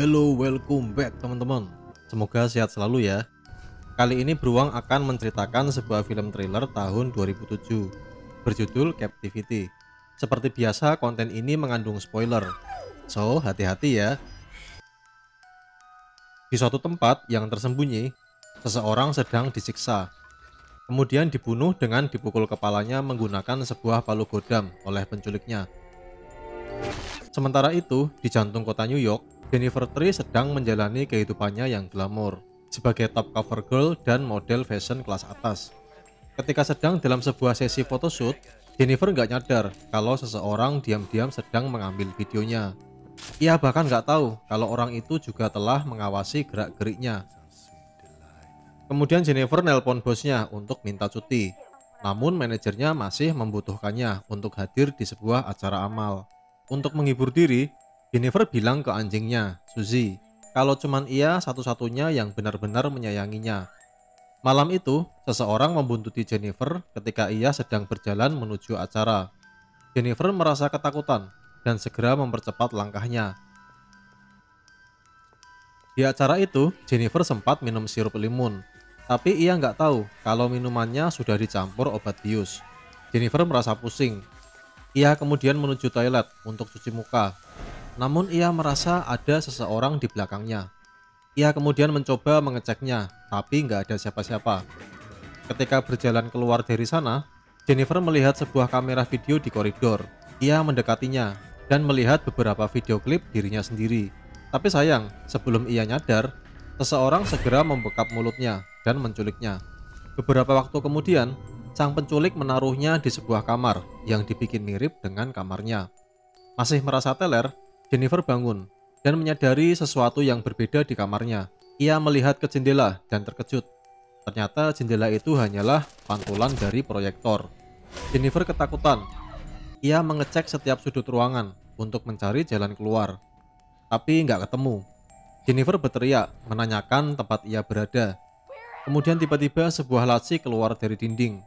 Hello, welcome back teman-teman. Semoga sehat selalu ya. Kali ini Beruang akan menceritakan sebuah film thriller tahun 2007 berjudul Captivity. Seperti biasa, konten ini mengandung spoiler, so hati-hati ya. Di suatu tempat yang tersembunyi, seseorang sedang disiksa, kemudian dibunuh dengan dipukul kepalanya menggunakan sebuah palu godam oleh penculiknya. Sementara itu, di jantung kota New York, Jennifer Tree sedang menjalani kehidupannya yang glamor sebagai top cover girl dan model fashion kelas atas. Ketika sedang dalam sebuah sesi photoshoot, Jennifer nggak nyadar kalau seseorang diam-diam sedang mengambil videonya. Ia bahkan nggak tahu kalau orang itu juga telah mengawasi gerak-geriknya. Kemudian Jennifer nelpon bosnya untuk minta cuti, namun manajernya masih membutuhkannya untuk hadir di sebuah acara amal. Untuk menghibur diri, Jennifer bilang ke anjingnya, Suzy, kalau cuman ia satu-satunya yang benar-benar menyayanginya. Malam itu, seseorang membuntuti Jennifer ketika ia sedang berjalan menuju acara. Jennifer merasa ketakutan dan segera mempercepat langkahnya. Di acara itu, Jennifer sempat minum sirup limun, tapi ia nggak tahu kalau minumannya sudah dicampur obat bius. Jennifer merasa pusing. Ia kemudian menuju toilet untuk cuci muka. Namun ia merasa ada seseorang di belakangnya. Ia kemudian mencoba mengeceknya, tapi nggak ada siapa-siapa. Ketika berjalan keluar dari sana, Jennifer melihat sebuah kamera video di koridor. Ia mendekatinya dan melihat beberapa video klip dirinya sendiri. Tapi sayang, sebelum ia nyadar, seseorang segera membekap mulutnya dan menculiknya. Beberapa waktu kemudian, sang penculik menaruhnya di sebuah kamar yang dibikin mirip dengan kamarnya. Masih merasa teler, Jennifer bangun dan menyadari sesuatu yang berbeda di kamarnya. Ia melihat ke jendela dan terkejut. Ternyata jendela itu hanyalah pantulan dari proyektor. Jennifer ketakutan. Ia mengecek setiap sudut ruangan untuk mencari jalan keluar, tapi nggak ketemu. Jennifer berteriak menanyakan tempat ia berada. Kemudian tiba-tiba sebuah laci keluar dari dinding.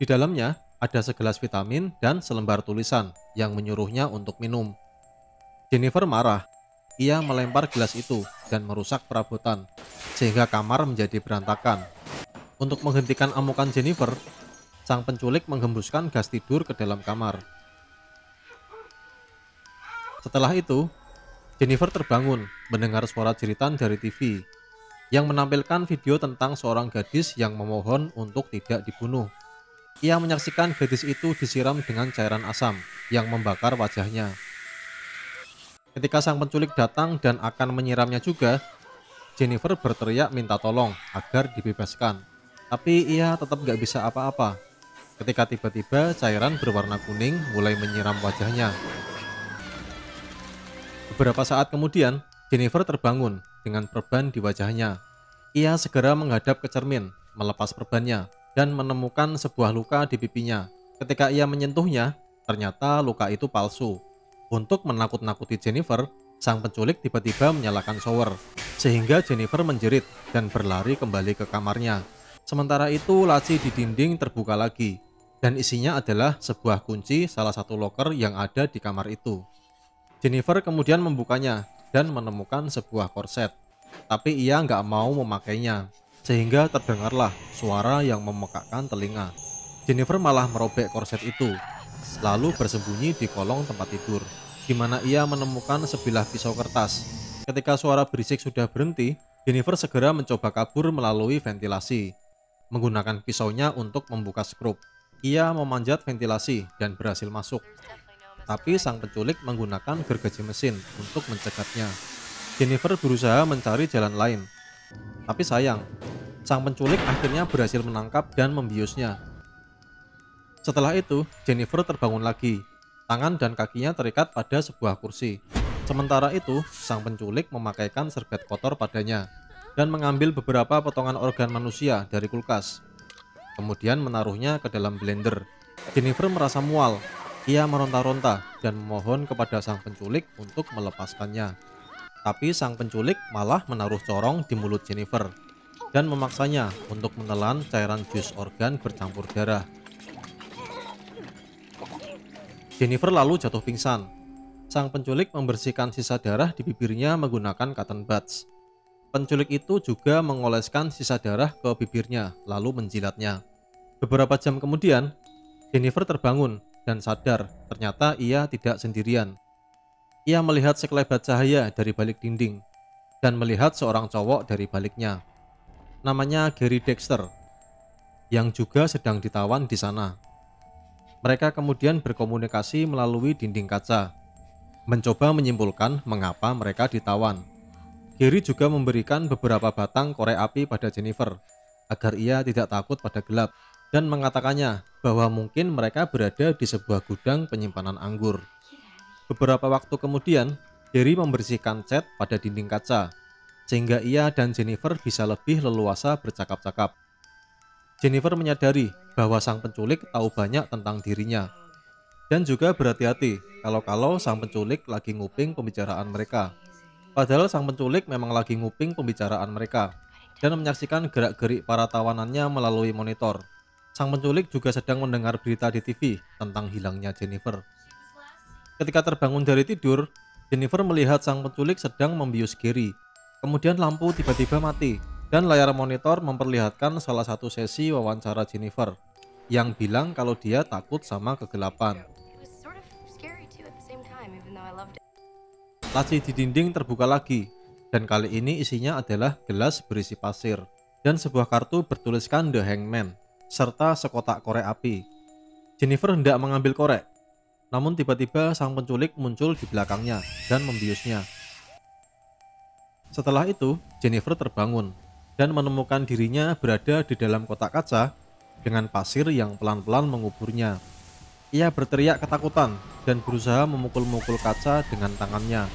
Di dalamnya ada segelas vitamin dan selembar tulisan yang menyuruhnya untuk minum. Jennifer marah. Ia melempar gelas itu dan merusak perabotan, sehingga kamar menjadi berantakan. Untuk menghentikan amukan Jennifer, sang penculik menghembuskan gas tidur ke dalam kamar. Setelah itu, Jennifer terbangun mendengar suara jeritan dari TV yang menampilkan video tentang seorang gadis yang memohon untuk tidak dibunuh. Ia menyaksikan gadis itu disiram dengan cairan asam yang membakar wajahnya. Ketika sang penculik datang dan akan menyiramnya juga, Jennifer berteriak minta tolong agar dibebaskan. Tapi ia tetap gak bisa apa-apa. Ketika tiba-tiba cairan berwarna kuning mulai menyiram wajahnya. Beberapa saat kemudian, Jennifer terbangun dengan perban di wajahnya. Ia segera menghadap ke cermin, melepas perbannya, dan menemukan sebuah luka di pipinya. Ketika ia menyentuhnya, ternyata luka itu palsu. Untuk menakut-nakuti Jennifer, sang penculik tiba-tiba menyalakan shower, sehingga Jennifer menjerit dan berlari kembali ke kamarnya. Sementara itu, laci di dinding terbuka lagi, dan isinya adalah sebuah kunci salah satu loker yang ada di kamar itu. Jennifer kemudian membukanya dan menemukan sebuah korset, tapi ia nggak mau memakainya. Sehingga terdengarlah suara yang memekakkan telinga. Jennifer malah merobek korset itu, lalu bersembunyi di kolong tempat tidur, di mana ia menemukan sebilah pisau kertas. Ketika suara berisik sudah berhenti, Jennifer segera mencoba kabur melalui ventilasi, menggunakan pisaunya untuk membuka skrup. Ia memanjat ventilasi dan berhasil masuk, tapi sang penculik menggunakan gergaji mesin untuk mencegahnya. Jennifer berusaha mencari jalan lain, tapi sayang, sang penculik akhirnya berhasil menangkap dan membiusnya. Setelah itu, Jennifer terbangun lagi. Tangan dan kakinya terikat pada sebuah kursi. Sementara itu, sang penculik memakaikan serbet kotor padanya dan mengambil beberapa potongan organ manusia dari kulkas. Kemudian menaruhnya ke dalam blender. Jennifer merasa mual. Ia meronta-ronta dan memohon kepada sang penculik untuk melepaskannya. Tapi sang penculik malah menaruh corong di mulut Jennifer dan memaksanya untuk menelan cairan jus organ bercampur darah. Jennifer lalu jatuh pingsan. Sang penculik membersihkan sisa darah di bibirnya menggunakan cotton buds. Penculik itu juga mengoleskan sisa darah ke bibirnya, lalu menjilatnya. Beberapa jam kemudian, Jennifer terbangun dan sadar ternyata ia tidak sendirian. Ia melihat sekelebat cahaya dari balik dinding dan melihat seorang cowok dari baliknya. Namanya Gary Dexter, yang juga sedang ditawan di sana. Mereka kemudian berkomunikasi melalui dinding kaca, mencoba menyimpulkan mengapa mereka ditawan. Gary juga memberikan beberapa batang korek api pada Jennifer agar ia tidak takut pada gelap dan mengatakannya bahwa mungkin mereka berada di sebuah gudang penyimpanan anggur. Beberapa waktu kemudian, Gary membersihkan cat pada dinding kaca sehingga ia dan Jennifer bisa lebih leluasa bercakap-cakap. Jennifer menyadari bahwa sang penculik tahu banyak tentang dirinya dan juga berhati-hati kalau sang penculik lagi nguping pembicaraan mereka. Padahal sang penculik memang lagi nguping pembicaraan mereka dan menyaksikan gerak-gerik para tawanannya melalui monitor. Sang penculik juga sedang mendengar berita di TV tentang hilangnya Jennifer. Ketika terbangun dari tidur, Jennifer melihat sang penculik sedang membius Gary. Kemudian lampu tiba-tiba mati dan layar monitor memperlihatkan salah satu sesi wawancara Jennifer yang bilang kalau dia takut sama kegelapan. Laci di dinding terbuka lagi, dan kali ini isinya adalah gelas berisi pasir dan sebuah kartu bertuliskan The Hangman, serta sekotak korek api. Jennifer hendak mengambil korek, namun tiba-tiba sang penculik muncul di belakangnya dan membiusnya. Setelah itu, Jennifer terbangun dan menemukan dirinya berada di dalam kotak kaca dengan pasir yang pelan-pelan menguburnya. Ia berteriak ketakutan dan berusaha memukul-mukul kaca dengan tangannya.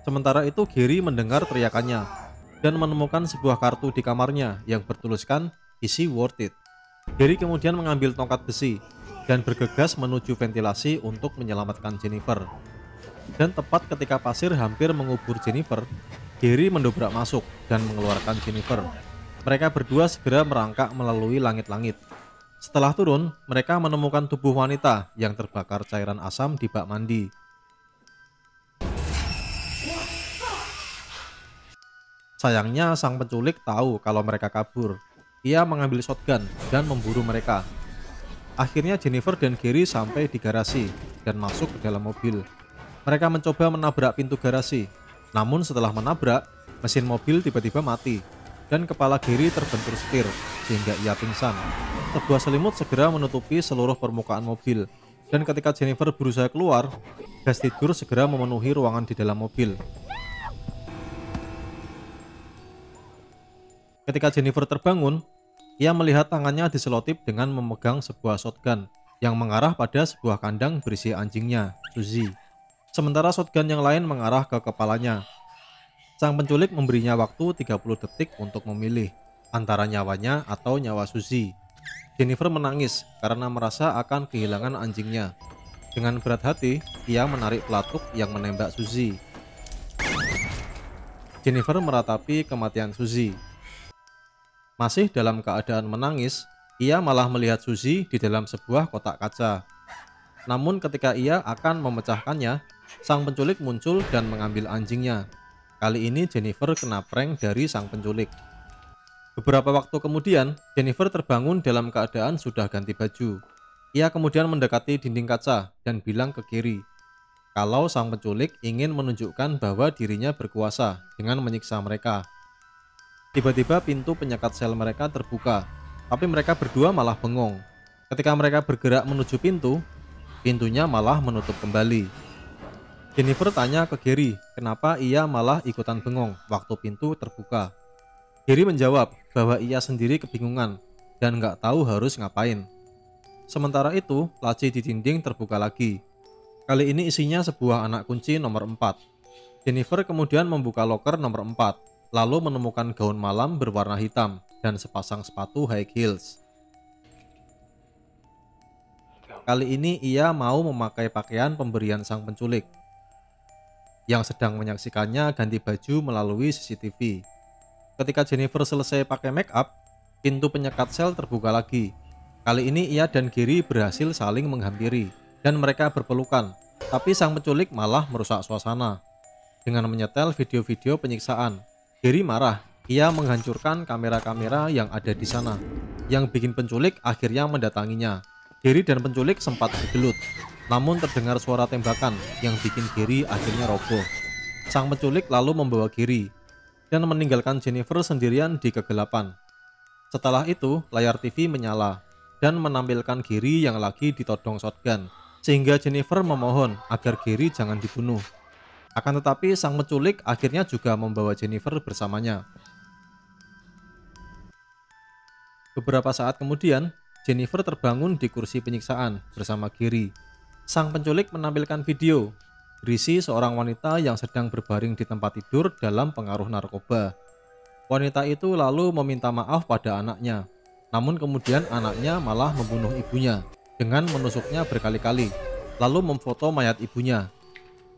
Sementara itu Gary mendengar teriakannya dan menemukan sebuah kartu di kamarnya yang bertuliskan isi worth it. Gary kemudian mengambil tongkat besi dan bergegas menuju ventilasi untuk menyelamatkan Jennifer. Dan tepat ketika pasir hampir mengubur Jennifer, Gary mendobrak masuk dan mengeluarkan Jennifer. Mereka berdua segera merangkak melalui langit-langit. Setelah turun, mereka menemukan tubuh wanita yang terbakar cairan asam di bak mandi. Sayangnya sang penculik tahu kalau mereka kabur. Ia mengambil shotgun dan memburu mereka. Akhirnya Jennifer dan Gary sampai di garasi dan masuk ke dalam mobil. Mereka mencoba menabrak pintu garasi. Namun setelah menabrak, mesin mobil tiba-tiba mati dan kepala Gary terbentur setir sehingga ia pingsan. Sebuah selimut segera menutupi seluruh permukaan mobil, dan ketika Jennifer berusaha keluar, gas tidur segera memenuhi ruangan di dalam mobil. Ketika Jennifer terbangun, ia melihat tangannya diselotip dengan memegang sebuah shotgun yang mengarah pada sebuah kandang berisi anjingnya, Suzy. Sementara shotgun yang lain mengarah ke kepalanya. Sang penculik memberinya waktu 30 detik untuk memilih antara nyawanya atau nyawa Suzy. Jennifer menangis karena merasa akan kehilangan anjingnya. Dengan berat hati, ia menarik pelatuk yang menembak Suzy. Jennifer meratapi kematian Suzy. Masih dalam keadaan menangis, ia malah melihat Suzy di dalam sebuah kotak kaca. Namun ketika ia akan memecahkannya, sang penculik muncul dan mengambil anjingnya. Kali ini Jennifer kena prank dari sang penculik. Beberapa waktu kemudian, Jennifer terbangun dalam keadaan sudah ganti baju. Ia kemudian mendekati dinding kaca dan bilang ke Gary kalau sang penculik ingin menunjukkan bahwa dirinya berkuasa dengan menyiksa mereka. Tiba-tiba pintu penyekat sel mereka terbuka, tapi mereka berdua malah bengong. Ketika mereka bergerak menuju pintu, pintunya malah menutup kembali. Jennifer tanya ke Gary kenapa ia malah ikutan bengong waktu pintu terbuka. Gary menjawab bahwa ia sendiri kebingungan dan nggak tahu harus ngapain. Sementara itu, laci di dinding terbuka lagi. Kali ini isinya sebuah anak kunci nomor 4. Jennifer kemudian membuka loker nomor 4, lalu menemukan gaun malam berwarna hitam dan sepasang sepatu high heels. Kali ini ia mau memakai pakaian pemberian sang penculik, yang sedang menyaksikannya ganti baju melalui CCTV. Ketika Jennifer selesai pakai make up, pintu penyekat sel terbuka lagi. Kali ini ia dan Gary berhasil saling menghampiri. dan mereka berpelukan. Tapi sang penculik malah merusak suasana dengan menyetel video-video penyiksaan. Gary marah. Ia menghancurkan kamera-kamera yang ada di sana, yang bikin penculik akhirnya mendatanginya. Gary dan penculik sempat bergelut, namun terdengar suara tembakan yang bikin Gary akhirnya roboh. Sang penculik lalu membawa Gary dan meninggalkan Jennifer sendirian di kegelapan. Setelah itu, layar TV menyala dan menampilkan Gary yang lagi ditodong shotgun, sehingga Jennifer memohon agar Gary jangan dibunuh. Akan tetapi sang penculik akhirnya juga membawa Jennifer bersamanya. Beberapa saat kemudian, Jennifer terbangun di kursi penyiksaan bersama Gary. Sang penculik menampilkan video berisi seorang wanita yang sedang berbaring di tempat tidur dalam pengaruh narkoba. Wanita itu lalu meminta maaf pada anaknya, namun kemudian anaknya malah membunuh ibunya dengan menusuknya berkali-kali, lalu memfoto mayat ibunya,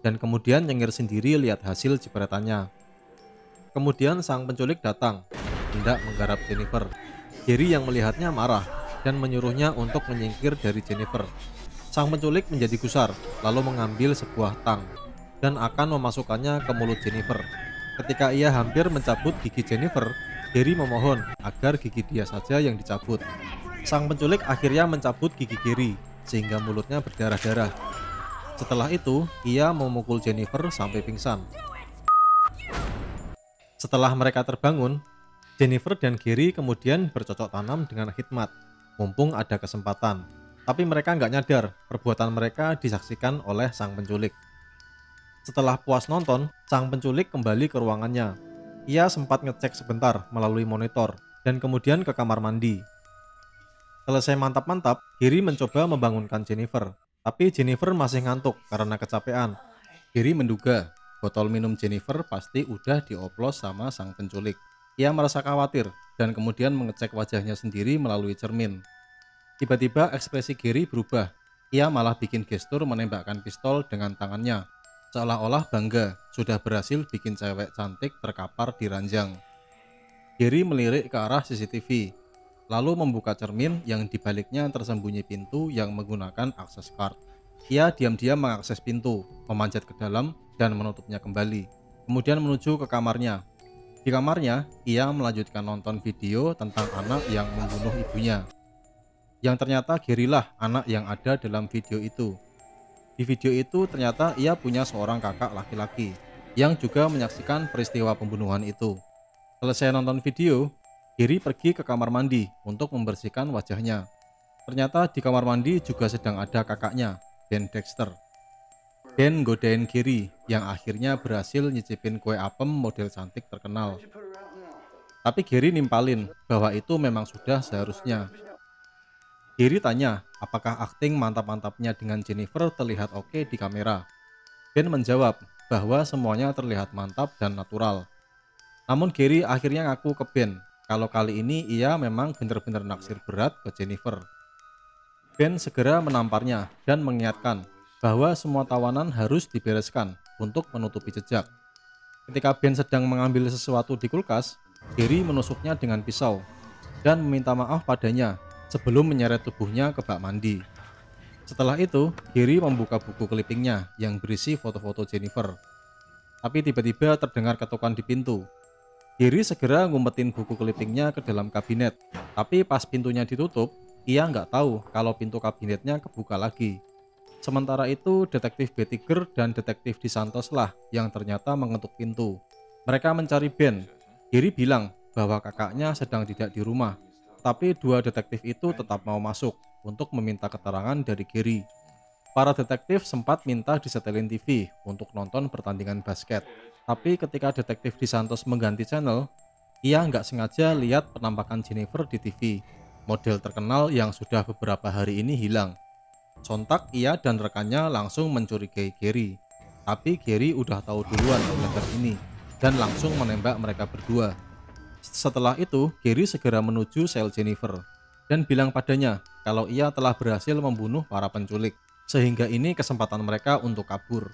dan kemudian nyengir sendiri lihat hasil jepretannya. Kemudian sang penculik datang, hendak menggarap Jennifer. Gary yang melihatnya marah dan menyuruhnya untuk menyingkir dari Jennifer. Sang penculik menjadi gusar, lalu mengambil sebuah tang dan akan memasukkannya ke mulut Jennifer. Ketika ia hampir mencabut gigi Jennifer, Gary memohon agar gigi dia saja yang dicabut. Sang penculik akhirnya mencabut gigi Gary sehingga mulutnya berdarah-darah. Setelah itu, ia memukul Jennifer sampai pingsan. Setelah mereka terbangun, Jennifer dan Gary kemudian bercocok tanam dengan hikmat, mumpung ada kesempatan. Tapi mereka nggak nyadar perbuatan mereka disaksikan oleh sang penculik. Setelah puas nonton, sang penculik kembali ke ruangannya. Ia sempat ngecek sebentar melalui monitor dan kemudian ke kamar mandi. Selesai mantap-mantap, Gary mencoba membangunkan Jennifer, tapi Jennifer masih ngantuk karena kecapean. Gary menduga botol minum Jennifer pasti udah dioplos sama sang penculik. Ia merasa khawatir dan kemudian mengecek wajahnya sendiri melalui cermin. Tiba-tiba ekspresi Gary berubah. Ia malah bikin gestur menembakkan pistol dengan tangannya, seolah-olah bangga sudah berhasil bikin cewek cantik terkapar di ranjang. Gary melirik ke arah CCTV, lalu membuka cermin yang dibaliknya tersembunyi pintu yang menggunakan akses card. Ia diam-diam mengakses pintu, memanjat ke dalam dan menutupnya kembali, kemudian menuju ke kamarnya. Di kamarnya, ia melanjutkan nonton video tentang anak yang membunuh ibunya. Yang ternyata Gary lah anak yang ada dalam video itu. Di video itu ternyata ia punya seorang kakak laki-laki yang juga menyaksikan peristiwa pembunuhan itu. Selesai nonton video, Gary pergi ke kamar mandi untuk membersihkan wajahnya. Ternyata di kamar mandi juga sedang ada kakaknya, Ben Dexter. Ben godain Gary yang akhirnya berhasil nyicipin kue apem model cantik terkenal. Tapi Gary nimpalin bahwa itu memang sudah seharusnya. Gary tanya apakah akting mantap-mantapnya dengan Jennifer terlihat oke di kamera. Ben menjawab bahwa semuanya terlihat mantap dan natural. Namun Gary akhirnya ngaku ke Ben kalau kali ini ia memang benar-benar naksir berat ke Jennifer. Ben segera menamparnya dan mengingatkan bahwa semua tawanan harus dibereskan untuk menutupi jejak. Ketika Ben sedang mengambil sesuatu di kulkas, Gary menusuknya dengan pisau dan meminta maaf padanya sebelum menyeret tubuhnya ke bak mandi. Setelah itu, Gary membuka buku clippingnya yang berisi foto-foto Jennifer. Tapi tiba-tiba terdengar ketukan di pintu. Gary segera ngumpetin buku clippingnya ke dalam kabinet, tapi pas pintunya ditutup, ia nggak tahu kalau pintu kabinetnya kebuka lagi. Sementara itu, detektif Bettiger dan detektif DeSantos lah yang ternyata mengetuk pintu. Mereka mencari Ben. Gary bilang bahwa kakaknya sedang tidak di rumah, tapi dua detektif itu tetap mau masuk untuk meminta keterangan dari Gary. Para detektif sempat minta disetelin TV untuk nonton pertandingan basket, tapi ketika detektif DeSantos mengganti channel, ia nggak sengaja lihat penampakan Jennifer di TV. Model terkenal yang sudah beberapa hari ini hilang. Sontak ia dan rekannya langsung mencurigai Gary, tapi Gary udah tahu duluan tentang ini dan langsung menembak mereka berdua. Setelah itu, Gary segera menuju sel Jennifer dan bilang padanya kalau ia telah berhasil membunuh para penculik, sehingga ini kesempatan mereka untuk kabur.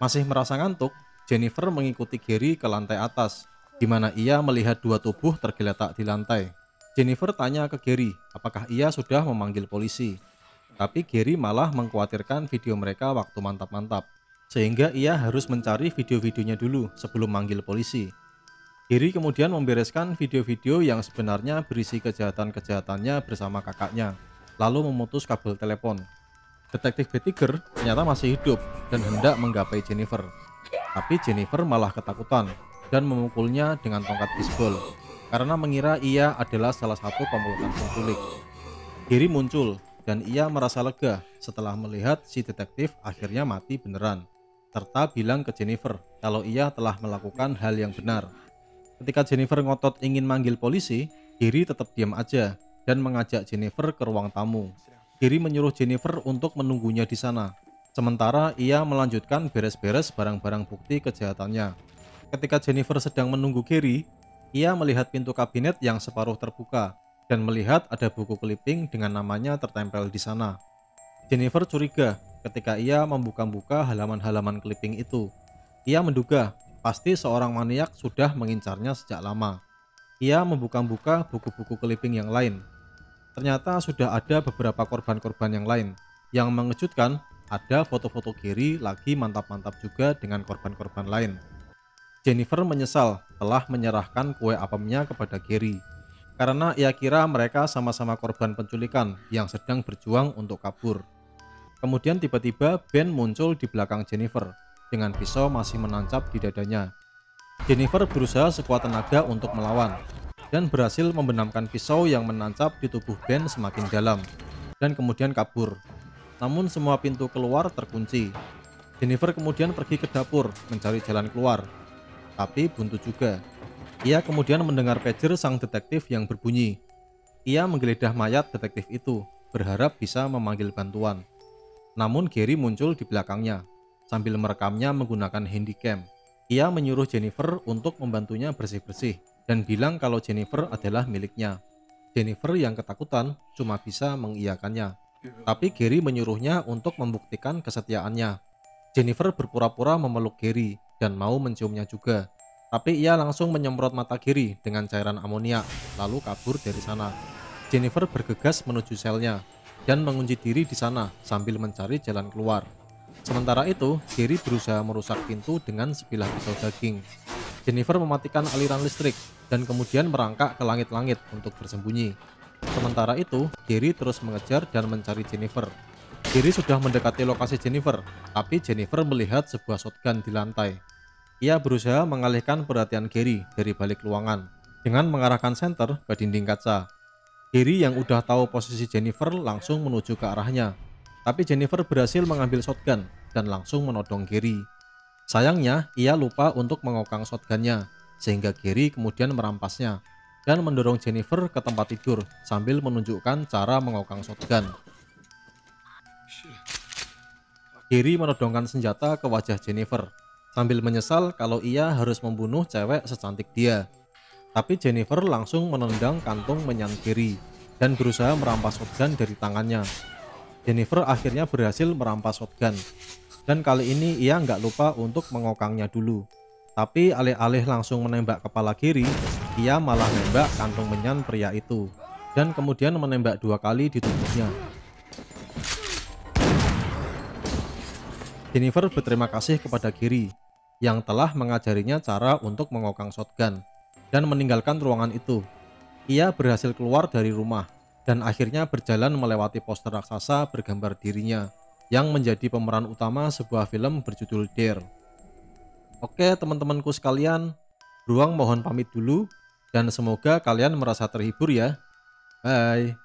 Masih merasa ngantuk, Jennifer mengikuti Gary ke lantai atas, di mana ia melihat dua tubuh tergeletak di lantai. Jennifer tanya ke Gary apakah ia sudah memanggil polisi. Tapi Gary malah mengkhawatirkan video mereka waktu mantap-mantap, sehingga ia harus mencari video-videonya dulu sebelum manggil polisi. Gary kemudian membereskan video-video yang sebenarnya berisi kejahatan-kejahatannya bersama kakaknya, lalu memutus kabel telepon. Detektif Bettiger ternyata masih hidup dan hendak menggapai Jennifer. Tapi Jennifer malah ketakutan dan memukulnya dengan tongkat bisbol karena mengira ia adalah salah satu komplotan penculik. Gary muncul dan ia merasa lega setelah melihat si detektif akhirnya mati beneran, serta bilang ke Jennifer kalau ia telah melakukan hal yang benar. Ketika Jennifer ngotot ingin manggil polisi, Gary tetap diam aja dan mengajak Jennifer ke ruang tamu. Gary menyuruh Jennifer untuk menunggunya di sana, sementara ia melanjutkan beres-beres barang-barang bukti kejahatannya. Ketika Jennifer sedang menunggu Gary, ia melihat pintu kabinet yang separuh terbuka dan melihat ada buku clipping dengan namanya tertempel di sana. Jennifer curiga ketika ia membuka-buka halaman-halaman clipping itu. Ia menduga pasti seorang maniak sudah mengincarnya sejak lama. Ia membuka-buka buku-buku clipping yang lain. Ternyata sudah ada beberapa korban-korban yang lain. Yang mengejutkan, ada foto-foto Gary lagi mantap-mantap juga dengan korban-korban lain. Jennifer menyesal telah menyerahkan kue apemnya kepada Gary, karena ia kira mereka sama-sama korban penculikan yang sedang berjuang untuk kabur. Kemudian tiba-tiba Ben muncul di belakang Jennifer, dengan pisau masih menancap di dadanya. Jennifer berusaha sekuat tenaga untuk melawan, dan berhasil membenamkan pisau yang menancap di tubuh Ben semakin dalam, dan kemudian kabur. Namun semua pintu keluar terkunci. Jennifer kemudian pergi ke dapur mencari jalan keluar, tapi buntu juga. Ia kemudian mendengar pager sang detektif yang berbunyi. Ia menggeledah mayat detektif itu, berharap bisa memanggil bantuan. Namun Gary muncul di belakangnya, sambil merekamnya menggunakan handycam. Ia menyuruh Jennifer untuk membantunya bersih-bersih, dan bilang kalau Jennifer adalah miliknya. Jennifer yang ketakutan cuma bisa mengiyakannya, tapi Gary menyuruhnya untuk membuktikan kesetiaannya. Jennifer berpura-pura memeluk Gary dan mau menciumnya juga, tapi ia langsung menyemprot mata Gary dengan cairan amoniak, lalu kabur dari sana. Jennifer bergegas menuju selnya dan mengunci diri di sana sambil mencari jalan keluar. Sementara itu, Gary berusaha merusak pintu dengan sebilah pisau daging. Jennifer mematikan aliran listrik dan kemudian merangkak ke langit-langit untuk bersembunyi. Sementara itu, Gary terus mengejar dan mencari Jennifer. Gary sudah mendekati lokasi Jennifer, tapi Jennifer melihat sebuah shotgun di lantai. Ia berusaha mengalihkan perhatian Gary dari balik ruangan dengan mengarahkan senter ke dinding kaca. Gary yang udah tahu posisi Jennifer langsung menuju ke arahnya, tapi Jennifer berhasil mengambil shotgun dan langsung menodong Gary. Sayangnya, ia lupa untuk mengokang shotgunnya, sehingga Gary kemudian merampasnya dan mendorong Jennifer ke tempat tidur sambil menunjukkan cara mengokang shotgun. Gary menodongkan senjata ke wajah Jennifer, sambil menyesal kalau ia harus membunuh cewek secantik dia. Tapi Jennifer langsung menendang kantung menyan Gary dan berusaha merampas shotgun dari tangannya. Jennifer akhirnya berhasil merampas shotgun, dan kali ini ia nggak lupa untuk mengokangnya dulu. Tapi alih-alih langsung menembak kepala Gary, ia malah menembak kantung menyan pria itu, dan kemudian menembak 2 kali di tubuhnya. Jennifer berterima kasih kepada Gary yang telah mengajarinya cara untuk mengokang shotgun dan meninggalkan ruangan itu. Ia berhasil keluar dari rumah dan akhirnya berjalan melewati poster raksasa bergambar dirinya yang menjadi pemeran utama sebuah film berjudul Dare. Oke teman-temanku sekalian, Beruang mohon pamit dulu dan semoga kalian merasa terhibur ya. Bye.